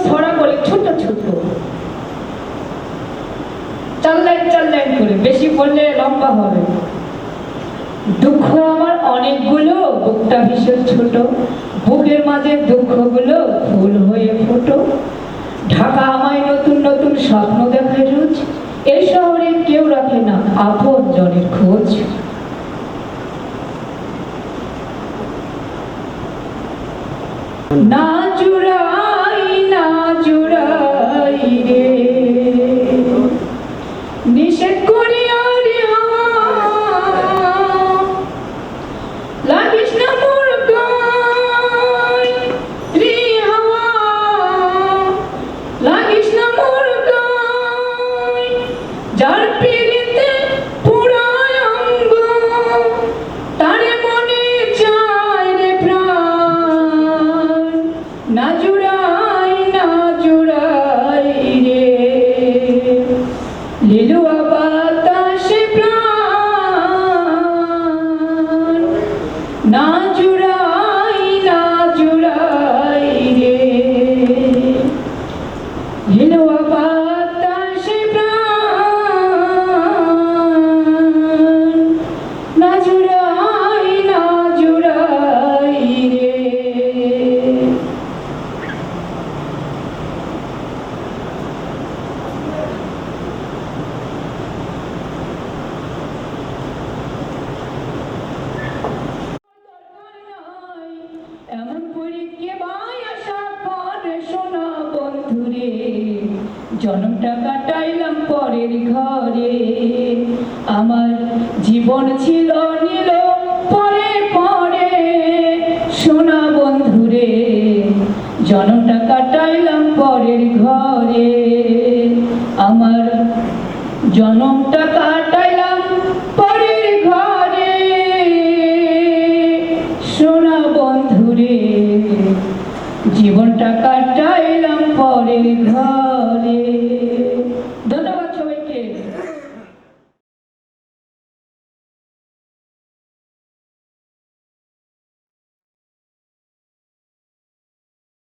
ছড়া বলে ছোট ছোট, 4 লাইন 4 লাইন করে, বেশি বললে লম্বা হবে। দুঃখ আমার অনেকগুলো, বুকটা ভীষণ ছোট, বুকের মাঝে দুঃখগুলো ফুল হয়ে ফোটো। ঢাকা আমায় নতুন নতুন স্বপ্ন দেখায় রোজ, এই শহরে কেউ রাখে না আপন জনের খোঁজ। না জুড়াই না জুড়াই রে, নিষেধ করি আরে হাওয়া, লাগিস না মোর গায় রে হাওয়া, লাগিস না মোর গায়। যার পিড়িতে পুরায় অঙ্গ, তারে মনে চায় রে প্রাণ। না জুড়াই না জুড়াই রে, লিলুয়া বাতাসে প্রাণ। না জুড়াই না জুড়াই রে, লিলুয়া বাতাসে প্রাণ। না জুড়াই না জুড়াই রে। এমন পরীক্ষা ভাই আশা করে শোনা বন্ধুরে, জনমটা কাটাইলাম পরের ঘরে। আমার জীবন ছিল নীল পরে পরে, শোনা বন্ধুরে, জনমটা কাটাইলাম পরের ঘরে। আমার জনমটা কাটাইলাম পরের ঘরে, শোনা বন্ধুরে, জীবনটা কাটাইলাম পরের ঘরে।